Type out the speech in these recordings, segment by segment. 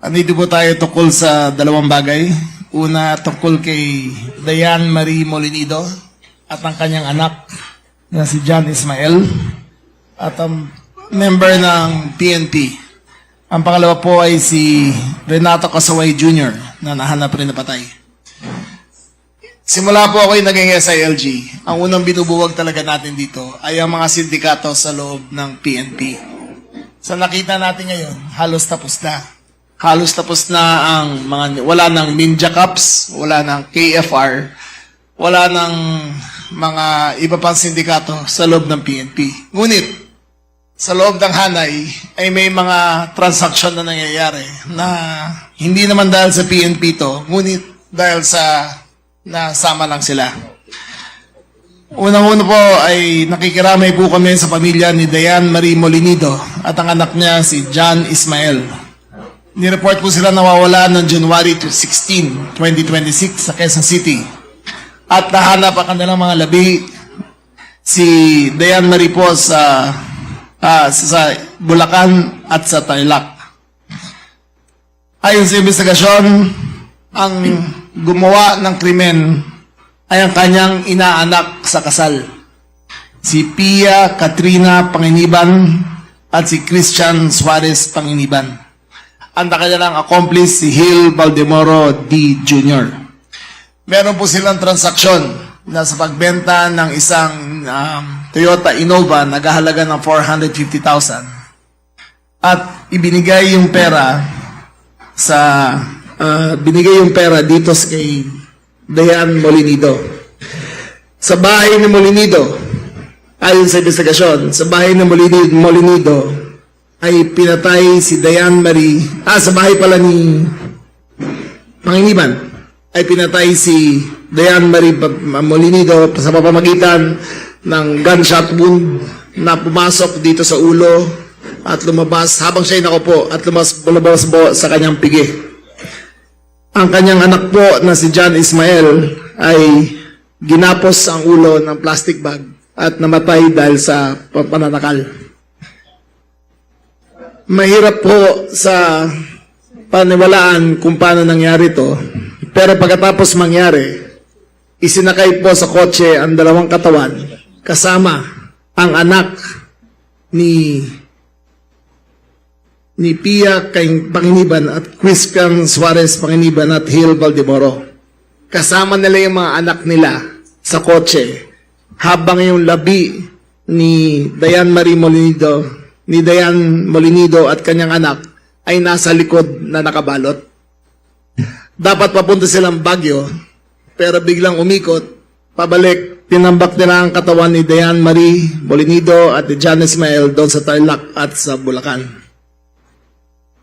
Andito po tayo tungkol sa dalawang bagay. Una, tungkol kay Diane Marie Molinido at ang kanyang anak na si John Ismael at ang member ng PNP. Ang pangalawa po ay si Renato Casaway Jr. na nahanap rin na patay. Simula po ako'y naging SILG. Ang unang binubuwag talaga natin dito ay ang mga sindikato sa loob ng PNP. Sa nakita natin ngayon, halos tapos na. Halos tapos na ang mga, wala ng Ninja Cups, wala ng KFR, wala ng mga iba pang sindikato sa loob ng PNP. Ngunit, sa loob ng hanay ay may mga transaksyon na nangyayari na hindi naman dahil sa PNP to, ngunit dahil sa nasama lang sila. Unang-una po ay nakikiramay po kami sa pamilya ni Diane Marie Molinido at ang anak niya si John Ismael. Nireport po sila nawawala noong January 16, 2026 sa Quezon City. At nahanap ang kanilang mga labi si Diane Marie po sa Bulacan at sa Tarlac. Ayon sa investigasyon, ang gumawa ng krimen ay ang kanyang inaanak sa kasal. Si Pia Katrina Panginiban at si Christian Suarez Panginiban. Ang kanilang accomplice si Hill Valdemoro D. Jr. Meron po silang transaksyon na sa pagbenta ng isang Toyota Innova naghahalaga ng 450,000 at ibinigay yung pera dito kay Diane Molinido. Sa bahay ni Molinido, ayon sa investigasyon, sa bahay ni Molinido ay pinatay si Diane Marie, sa bahay pala ni Panginiban, ay pinatay si Diane Marie Molinido sa pamamagitan ng gunshot wound na pumasok dito sa ulo at lumabas habang siya ay nakaupo at lumabas po sa kanyang pigi. Ang kanyang anak po na si John Ismael ay ginapos ang ulo ng plastic bag at namatay dahil sa pananakal. Mahirap po sa paniwalaan kung paano nangyari to. Pero pagkatapos mangyari, isinakay po sa kotse ang dalawang katawan kasama ang anak ni Pia Panginiban at Christian Suarez Panginiban at Hill Valdemoro. Kasama nila yung mga anak nila sa kotse habang yung labi ni Diane Marie Molinido at kanyang anak ay nasa likod na nakabalot. Dapat papunta silang Baguio, pero biglang umikot, pabalik, tinambak nila ang katawan ni Diane Marie Molinido at ni John Ismael doon sa Tarlac at sa Bulacan.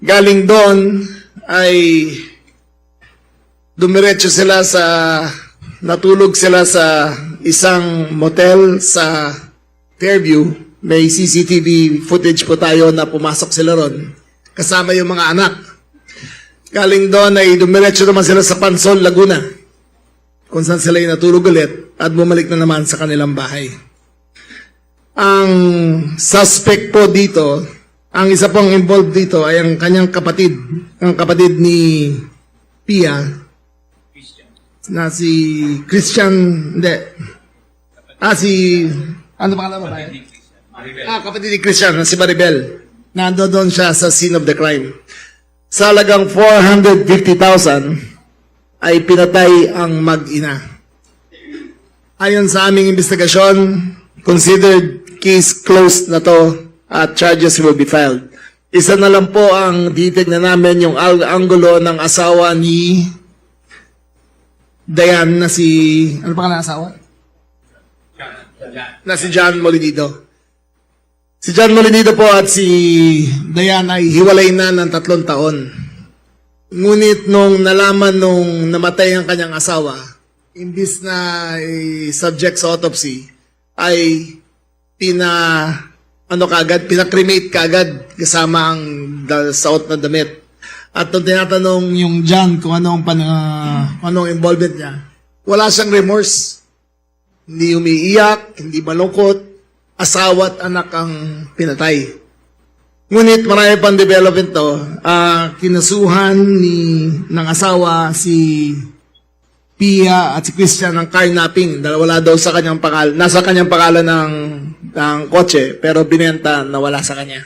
Galing doon ay natulog sila sa isang motel sa Fairview. May CCTV footage po tayo na pumasok sila ron. Kasama yung mga anak. Galing doon ay dumiretso naman sila sa Pansol, Laguna. Kung saan sila natulog ulit at bumalik na naman sa kanilang bahay. Ang suspect po dito, ang isa pong involved dito ay ang kanyang kapatid. Ang kapatid ni Pia. Na si Christian, ano ba kalama ba? Kapatid ni Christian, si Maribel. Nando doon siya sa scene of the crime. Sa halagang 450,000 ay pinatay ang mag-ina. Ayon sa aming investigasyon, considered case closed na to at charges will be filed. Isa na lang po ang titignan namin yung anggulo ng asawa ni Diane na si... Ano pa ka na asawa? Na si John Molinido. Si John Molinido po at si Diane ay hiwalay na ng 3 taon. Ngunit nung nalaman nung namatay ang kanyang asawa, imbis na subject sa autopsy, ay pinakremate kaagad kasama ang suot na damit. At nung tinatanong yung John kung anong involvement niya, wala siyang remorse. Hindi umiiyak, hindi malungkot, asawa at anak ang pinatay. Ngunit marami pang development to. Kinasuhan ng asawa si Pia at si Christian ng carnapping dahil wala daw sa kanyang pangalan, nasa kanyang pangalan ng kotse pero binenta na wala sa kanya.